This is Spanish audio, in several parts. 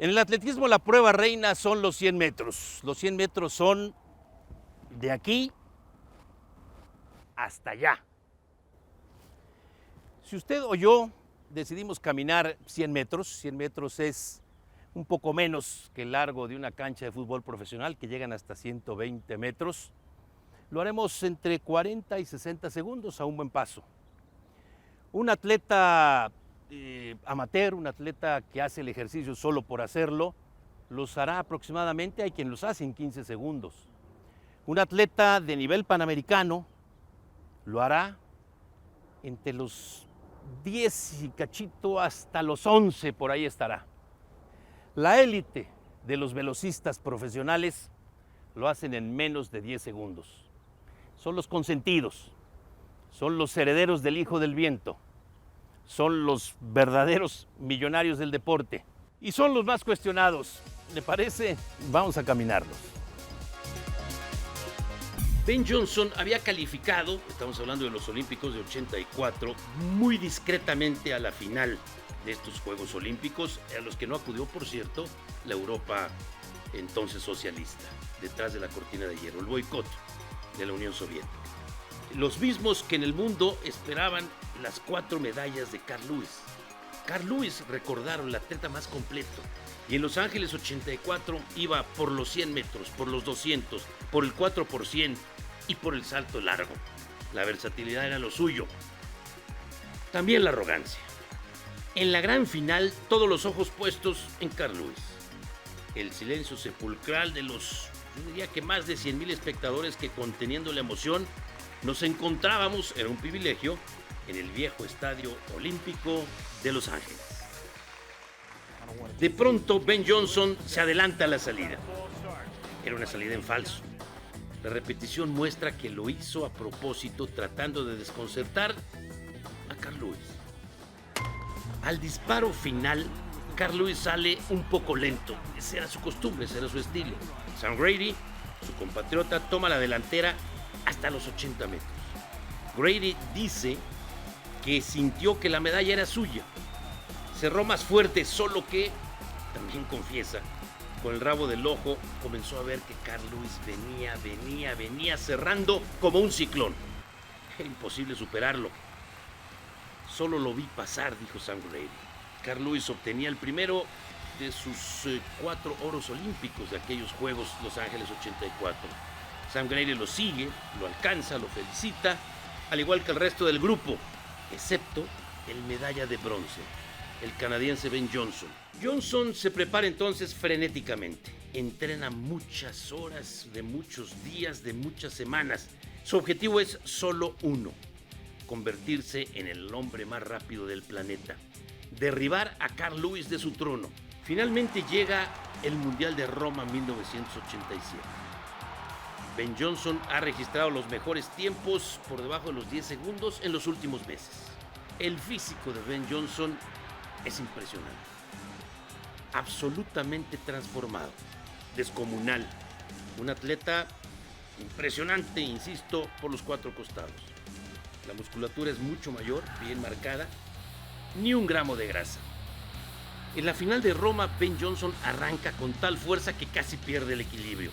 En el atletismo la prueba reina son los 100 metros. Los 100 metros son de aquí hasta allá. Si usted o yo decidimos caminar 100 metros es un poco menos que el largo de una cancha de fútbol profesional, que llegan hasta 120 metros. Lo haremos entre 40 y 60 segundos a un buen paso. Un atleta amateur, un atleta que hace el ejercicio solo por hacerlo, los hará aproximadamente, hay quien los hace en 15 segundos. Un atleta de nivel panamericano lo hará entre los 10 y cachito hasta los 11, por ahí estará. La élite de los velocistas profesionales lo hacen en menos de 10 segundos. Son los consentidos, son los herederos del hijo del viento, son los verdaderos millonarios del deporte y son los más cuestionados. ¿Le parece? Vamos a caminarlos. Ben Johnson había calificado, estamos hablando de los Olímpicos de 84, muy discretamente a la final de estos Juegos Olímpicos, a los que no acudió, por cierto, la Europa entonces socialista, detrás de la cortina de hierro, el boicot de la Unión Soviética. Los mismos que en el mundo esperaban las 4 medallas de Carl Lewis. Carl Lewis, recordaron, el atleta más completo. Y en Los Ángeles 84 iba por los 100 metros, por los 200, por el 4 por 100 y por el salto largo. La versatilidad era lo suyo. También la arrogancia. En la gran final, todos los ojos puestos en Carl Lewis. El silencio sepulcral de los, yo diría que más de 100,000 espectadores que, conteniendo la emoción, nos encontrábamos, era un privilegio, en el viejo Estadio Olímpico de Los Ángeles. De pronto, Ben Johnson se adelanta a la salida. Era una salida en falso. La repetición muestra que lo hizo a propósito, tratando de desconcertar a Carl Lewis. Al disparo final, Carl Lewis sale un poco lento. Esa era su costumbre, ese era su estilo. Sam Grady, su compatriota, toma la delantera hasta los 80 metros. Grady dice que sintió que la medalla era suya. Cerró más fuerte, solo que, también confiesa, con el rabo del ojo comenzó a ver que Carl Lewis venía cerrando como un ciclón. Era imposible superarlo. Solo lo vi pasar, dijo Sam Grady. Carl Lewis obtenía el primero de sus 4 oros olímpicos de aquellos Juegos Los Ángeles 84. Sam Grady lo sigue, lo alcanza, lo felicita, al igual que el resto del grupo, excepto el medalla de bronce, el canadiense Ben Johnson. Johnson se prepara entonces frenéticamente. Entrena muchas horas, de muchos días, de muchas semanas. Su objetivo es solo uno: convertirse en el hombre más rápido del planeta. Derribar a Carl Lewis de su trono. Finalmente llega el Mundial de Roma 1987. Ben Johnson ha registrado los mejores tiempos por debajo de los 10 segundos en los últimos meses. El físico de Ben Johnson es impresionante. Absolutamente transformado. Descomunal. Un atleta impresionante, insisto, por los 4 costados. La musculatura es mucho mayor, bien marcada. Ni un gramo de grasa. En la final de Roma, Ben Johnson arranca con tal fuerza que casi pierde el equilibrio.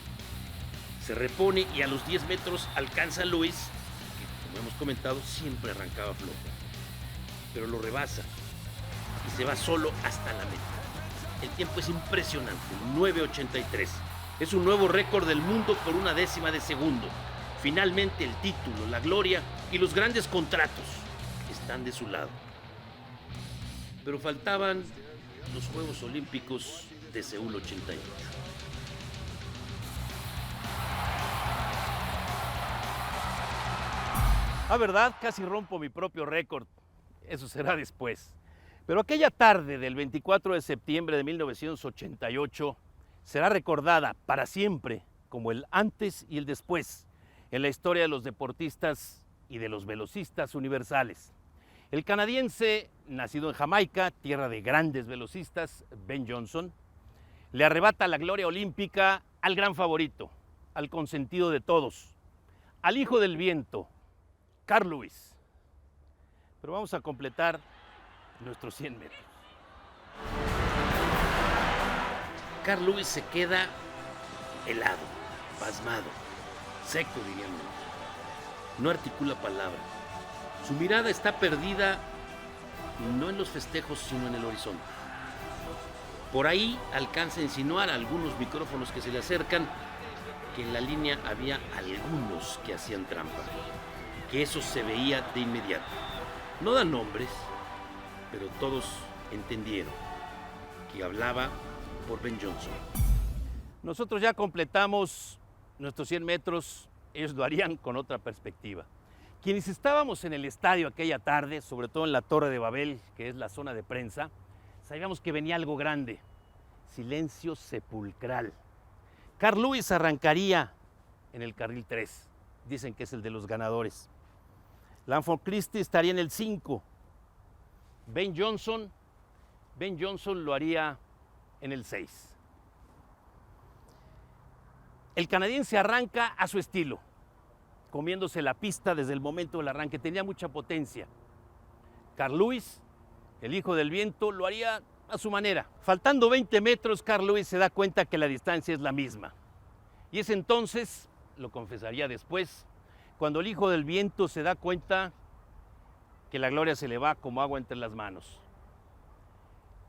Se repone y a los 10 metros alcanza a Lewis, que, como hemos comentado, siempre arrancaba flojo. Pero lo rebasa y se va solo hasta la meta. El tiempo es impresionante, 9:83. Es un nuevo récord del mundo por 1/10 de segundo. Finalmente el título, la gloria y los grandes contratos están de su lado. Pero faltaban los Juegos Olímpicos de Seúl 88. Verdad, casi rompo mi propio récord. Eso será después. Pero aquella tarde del 24 de septiembre de 1988 será recordada para siempre como el antes y el después en la historia de los deportistas y de los velocistas universales. El canadiense, nacido en Jamaica, tierra de grandes velocistas, Ben Johnson, le arrebata la gloria olímpica al gran favorito, al consentido de todos, al hijo del viento, Carl Lewis. Pero vamos a completar nuestros 100 metros. Carl Lewis se queda helado, pasmado, seco, diríamos. No articula palabra. Su mirada está perdida no en los festejos, sino en el horizonte. Por ahí alcanza a insinuar a algunos micrófonos que se le acercan que en la línea había algunos que hacían trampa, que eso se veía de inmediato. No dan nombres, pero todos entendieron que hablaba por Ben Johnson. Nosotros ya completamos nuestros 100 metros, ellos lo harían con otra perspectiva. Quienes estábamos en el estadio aquella tarde, sobre todo en la Torre de Babel, que es la zona de prensa, sabíamos que venía algo grande, silencio sepulcral. Carl Lewis arrancaría en el carril 3, dicen que es el de los ganadores. Langford Christie estaría en el 5. Ben Johnson lo haría en el 6. El canadiense arranca a su estilo, comiéndose la pista desde el momento del arranque, tenía mucha potencia. Carl Lewis, el hijo del viento, lo haría a su manera. Faltando 20 metros, Carl Lewis se da cuenta que la distancia es la misma. Y es entonces, lo confesaría después, cuando el hijo del viento se da cuenta que la gloria se le va como agua entre las manos.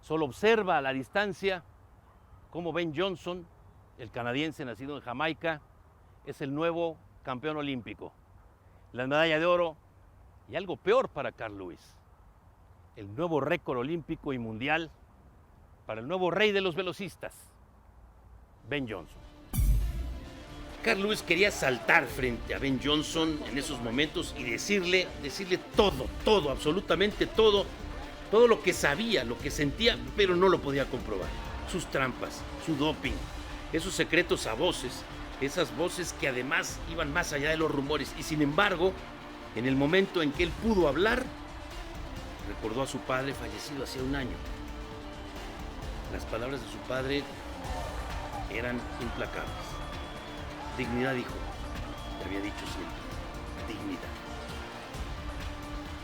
Solo observa a la distancia cómo Ben Johnson, el canadiense nacido en Jamaica, es el nuevo campeón olímpico. La medalla de oro y algo peor para Carl Lewis, el nuevo récord olímpico y mundial para el nuevo rey de los velocistas, Ben Johnson. Carl Lewis quería saltar frente a Ben Johnson en esos momentos y decirle todo, absolutamente todo lo que sabía, lo que sentía, pero no lo podía comprobar. Sus trampas, su doping, esos secretos a voces, esas voces que además iban más allá de los rumores. Y sin embargo, en el momento en que él pudo hablar, recordó a su padre fallecido hacía un año. Las palabras de su padre eran implacables. Dignidad, hijo, le había dicho siempre. Dignidad.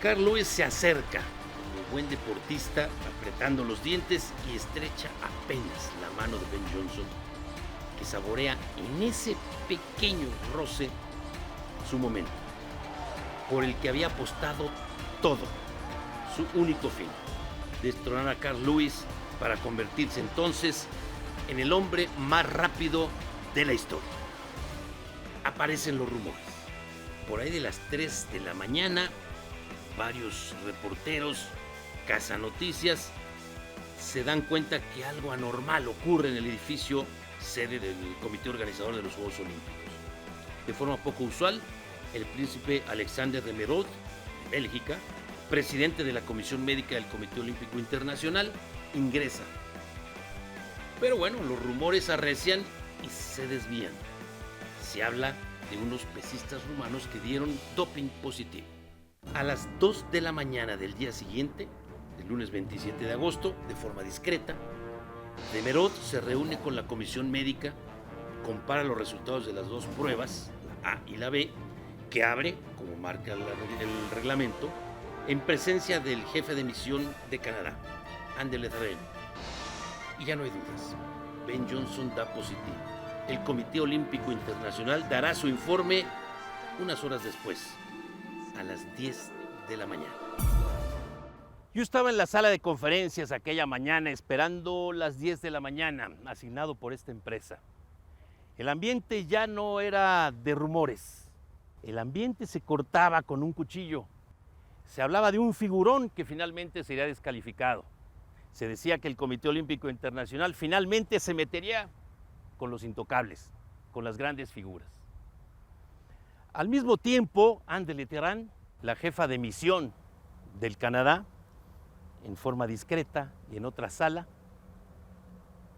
Carl Lewis se acerca, como buen deportista, apretando los dientes y estrecha apenas la mano de Ben Johnson, que saborea en ese pequeño roce su momento, por el que había apostado todo, su único fin, destronar a Carl Lewis para convertirse entonces en el hombre más rápido de la historia. Aparecen los rumores. Por ahí de las 3 de la mañana, varios reporteros, cazanoticias, se dan cuenta que algo anormal ocurre en el edificio sede del comité organizador de los Juegos Olímpicos. De forma poco usual, el príncipe Alexander de Merode, de Bélgica, presidente de la Comisión Médica del Comité Olímpico Internacional, ingresa. Pero bueno, los rumores arrecian y se desvían. Se habla de unos pesistas rumanos que dieron doping positivo. A las 2 de la mañana del día siguiente, el lunes 27 de agosto, de forma discreta, de Merode se reúne con la comisión médica, compara los resultados de las dos pruebas, la A y la B, que abre, como marca el reglamento, en presencia del jefe de misión de Canadá, Andy Letharren. Y ya no hay dudas, Ben Johnson da positivo. El Comité Olímpico Internacional dará su informe unas horas después, a las 10 de la mañana. Yo estaba en la sala de conferencias aquella mañana esperando las 10 de la mañana, asignado por esta empresa. El ambiente ya no era de rumores. El ambiente se cortaba con un cuchillo. Se hablaba de un figurón que finalmente sería descalificado. Se decía que el Comité Olímpico Internacional finalmente se metería con los intocables, con las grandes figuras. Al mismo tiempo, Andy Letharren, la jefa de misión del Canadá, en forma discreta y en otra sala,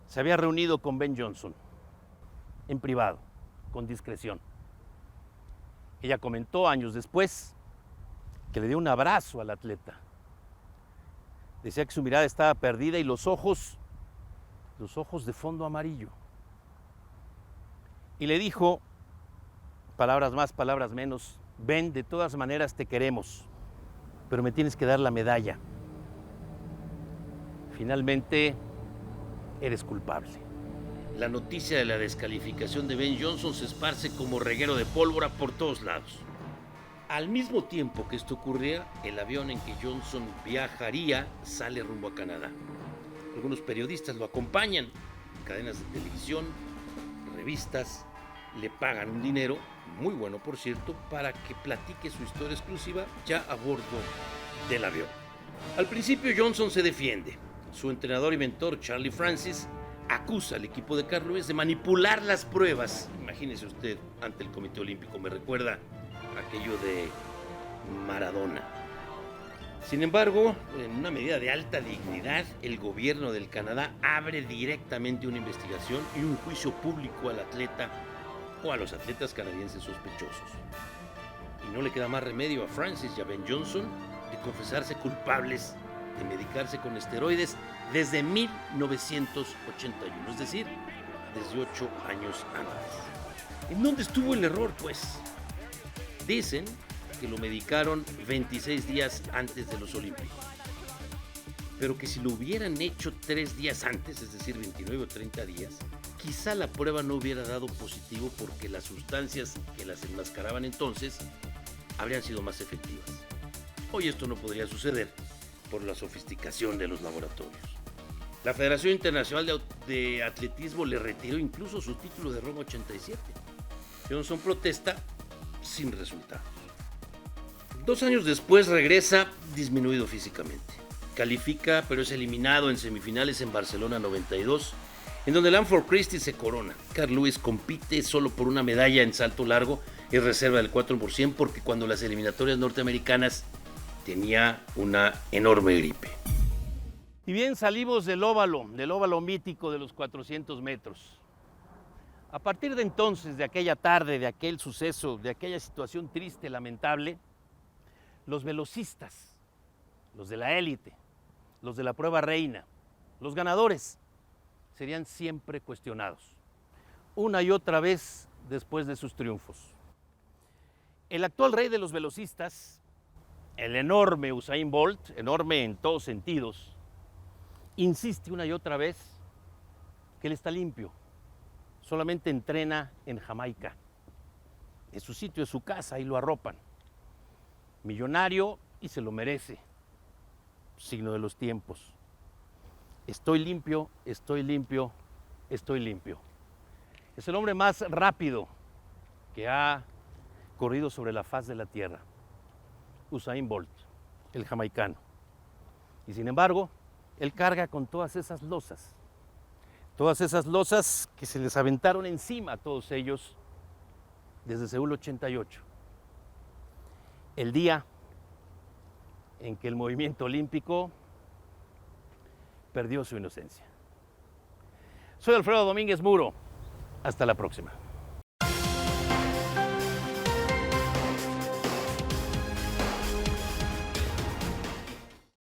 se había reunido con Ben Johnson, en privado, con discreción. Ella comentó años después que le dio un abrazo al atleta. Decía que su mirada estaba perdida y los ojos de fondo amarillo. Y le dijo, palabras más, palabras menos, Ben, de todas maneras te queremos, pero me tienes que dar la medalla. Finalmente, eres culpable. la noticia de la descalificación de Ben Johnson se esparce como reguero de pólvora por todos lados. Al mismo tiempo que esto ocurría, el avión en que Johnson viajaría sale rumbo a Canadá. Algunos periodistas lo acompañan, cadenas de televisión, revistas, le pagan un dinero, muy bueno por cierto, para que platique su historia exclusiva ya a bordo del avión. Al principio Johnson se defiende. Su entrenador y mentor Charlie Francis acusa al equipo de Carl Lewis de manipular las pruebas. Imagínese usted ante el Comité Olímpico, me recuerda aquello de Maradona. Sin embargo, en una medida de alta dignidad, el gobierno del Canadá abre directamente una investigación y un juicio público al atleta o a los atletas canadienses sospechosos. Y no le queda más remedio a Francis y a Ben Johnson de confesarse culpables de medicarse con esteroides desde 1981, es decir, desde 8 años antes. ¿En dónde estuvo el error, pues? Dicen que lo medicaron 26 días antes de los Olímpicos, pero que si lo hubieran hecho 3 días antes, es decir, 29 o 30 días, quizá la prueba no hubiera dado positivo porque las sustancias que las enmascaraban entonces habrían sido más efectivas. Hoy esto no podría suceder por la sofisticación de los laboratorios. La Federación Internacional de Atletismo le retiró incluso su título de Roma 87. Johnson protesta sin resultados. 2 años después regresa disminuido físicamente. Califica, pero es eliminado en semifinales en Barcelona 92, en donde Lanford Christie se corona. Carl Lewis compite solo por una medalla en salto largo y reserva el 4% porque cuando las eliminatorias norteamericanas tenía una enorme gripe. Y bien, salimos del óvalo mítico de los 400 metros. A partir de entonces, de aquella tarde, de aquel suceso, de aquella situación triste, lamentable, los velocistas, los de la élite, los de la prueba reina, los ganadores, serían siempre cuestionados, una y otra vez después de sus triunfos. El actual rey de los velocistas, el enorme Usain Bolt, enorme en todos sentidos, insiste una y otra vez que él está limpio, solamente entrena en Jamaica. Es su sitio, es su casa y lo arropan. Millonario y se lo merece, signo de los tiempos. Estoy limpio, estoy limpio, estoy limpio. Es el hombre más rápido que ha corrido sobre la faz de la tierra. Usain Bolt, el jamaicano. Y sin embargo, él carga con todas esas losas que se les aventaron encima a todos ellos desde Seúl 88. El día en que el movimiento olímpico perdió su inocencia. Soy Alfredo Domínguez Muro. Hasta la próxima.